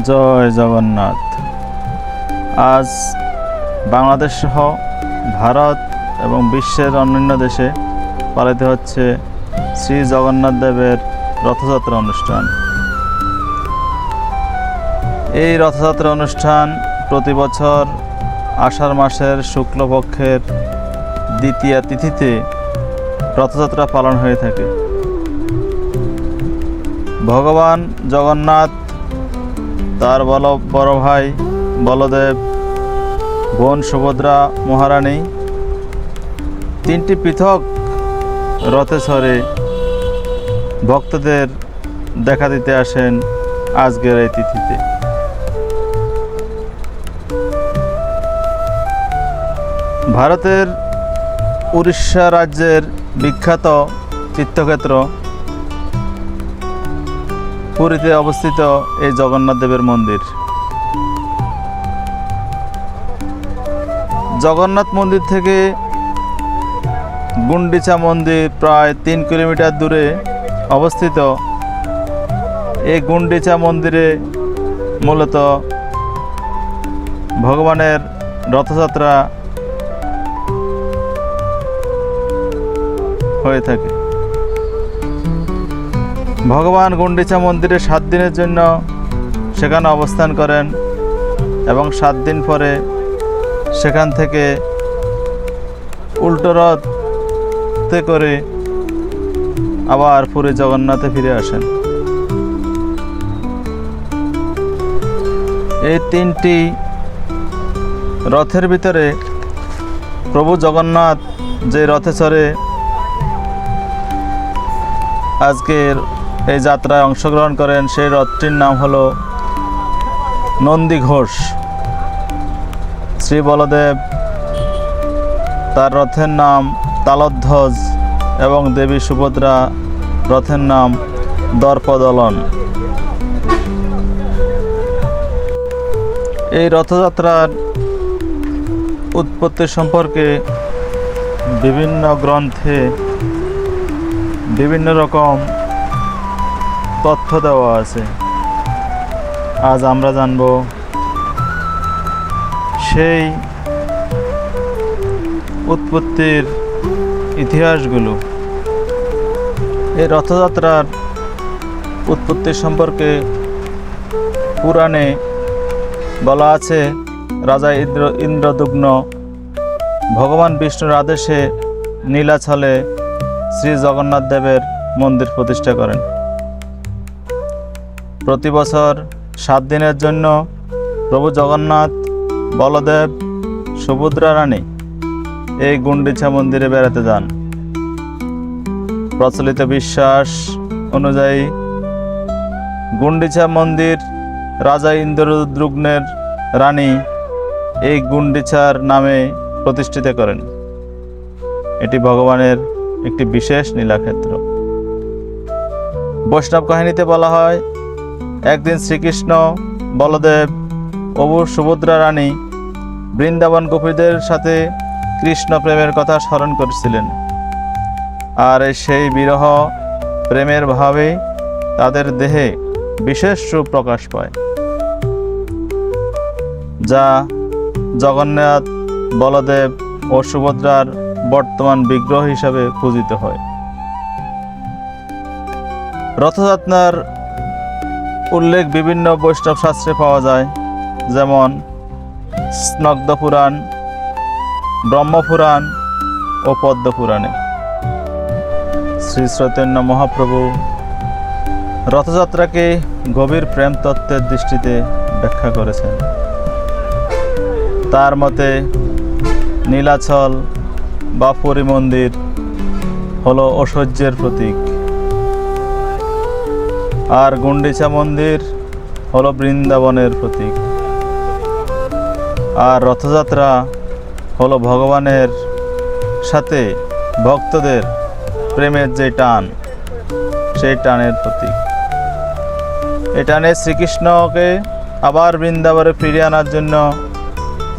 জয় জগন্নাথ। আজ বাংলাদেশ সহ ভারত এবং বিশ্বের অন্যান্য দেশে পালিত হচ্ছে শ্রী জগন্নাথ দেবের রথযাত্রা অনুষ্ঠান। এই রথযাত্রা অনুষ্ঠান প্রতি বছর আষাঢ় মাসের শুক্লপক্ষের দ্বিতীয়া তিথিতে রথযাত্রা পালন হয়ে থাকে। ভগবান জগন্নাথ, তার বড় ভাই বলদেব, বোন সুভদ্রা মহারানী তিনটি পৃথক রথে চড়ে ভক্তদের দেখা দিতে আসেন আজকের এই তিথিতে। ভারতের উড়িষ্যা রাজ্যের বিখ্যাত তীর্থক্ষেত্র পুরীতে অবস্থিত এই জগন্নাথ দেবের মন্দির। জগন্নাথ মন্দির থেকে গুন্ডিচা মন্দির প্রায় 3 কিলোমিটার দূরে অবস্থিত। এই গুন্ডিচা মন্দিরে মূলত ভগবানের রথযাত্রা হয়ে থাকে। ভগবান গুন্ডিচা মন্দিরে 7 দিনের জন্য সেখানে অবস্থান করেন এবং 7 দিন পরে সেখান থেকে উল্টো রথে করে আবার পুরী জগন্নাথে ফিরে আসেন। এই 3টি রথের ভিতরে প্রভু জগন্নাথ যে রথে চড়ে আজকের এই যাত্রায় অংশগ্রহণ করেন, সেই রথটির নাম হলো নন্দী ঘোষ। শ্রী বলদেব, তার রথের নাম তালধ্বজ এবং দেবী সুভদ্রা রথের নাম দর্পদলন। এই রথযাত্রার উৎপত্তি সম্পর্কে বিভিন্ন গ্রন্থে বিভিন্ন রকম তথ্য দেওয়া আছে। আজ আমরা জানব সেই উৎপত্তির ইতিহাসগুলো। এই রথযাত্রার উৎপত্তি সম্পর্কে পুরাণে বলা আছে, রাজা ইন্দ্রদুগ্ন ভগবান বিষ্ণুর আদেশে নীলাচলে শ্রী জগন্নাথ দেবের মন্দির প্রতিষ্ঠা করেন। প্রতি বছর 7 দিনের জন্য প্রভু জগন্নাথ, বলদেব, সুভদ্রা রানী এই গুন্ডিচা মন্দিরে বেড়াতে যান। প্রচলিত বিশ্বাস অনুযায়ী গুন্ডিচা মন্দির রাজা ইন্দ্রদ্যুম্নের রানী এই গুন্ডিচার নামে প্রতিষ্ঠিত করেন। এটি ভগবানের একটি বিশেষ লীলাক্ষেত্র। বৈষ্ণব কাহিনীতে বলা হয়, একদিন শ্রীকৃষ্ণ, বলদেব ও সুভদ্রা রানী বৃন্দাবন গোপীদের সাথে কৃষ্ণ প্রেমের কথা স্মরণ করছিলেন। আর সেই বিরহ প্রেমের ভাবে তাদের দেহে বিশেষ রূপ প্রকাশ পায়, যা জগন্নাথ, বলদেব ও সুভদ্রার বর্তমান বিগ্রহ হিসাবে পূজিত হয়। রথযাত্রার উল্লেখ বিভিন্ন বৈষ্ণব শাস্ত্রে পাওয়া যায়, যেমন স্নগ্ধ পুরাণ, ব্রহ্মপুরাণ ও পদ্মপুরাণে। শ্রী চৈতন্য মহাপ্রভু রথযাত্রাকে গভীর প্রেম তত্ত্বের দৃষ্টিতে ব্যাখ্যা করেছেন। তার মতে নীলাচল বা পুরী মন্দির হলো ঐশ্বর্যের প্রতীক, আর গুন্ডিচা মন্দির হলো বৃন্দাবনের প্রতীক। আর রথযাত্রা হলো ভগবানের সাথে ভক্তদের প্রেমের যে টান, সেই টানের প্রতীক। এই টানে শ্রীকৃষ্ণকে আবার বৃন্দাবনে ফিরিয়ে আনার জন্য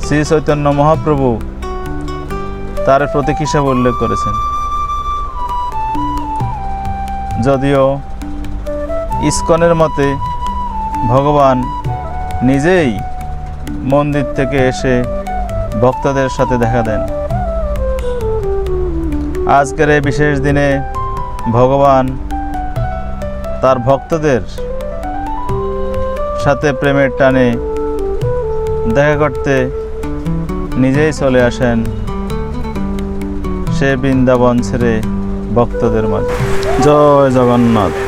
শ্রী চৈতন্য মহাপ্রভু তার প্রতীক হিসাবে উল্লেখ করেছেন। যদিও ইসকনের মতে ভগবান নিজেই মন্দির থেকে এসে ভক্তদের সাথে দেখা দেন। আজকের এই বিশেষ দিনে ভগবান তার ভক্তদের সাথে প্রেমের টানে দেখা করতে নিজেই চলে আসেন সে বৃন্দাবন ছেড়ে ভক্তদের মাঝে। জয় জগন্নাথ।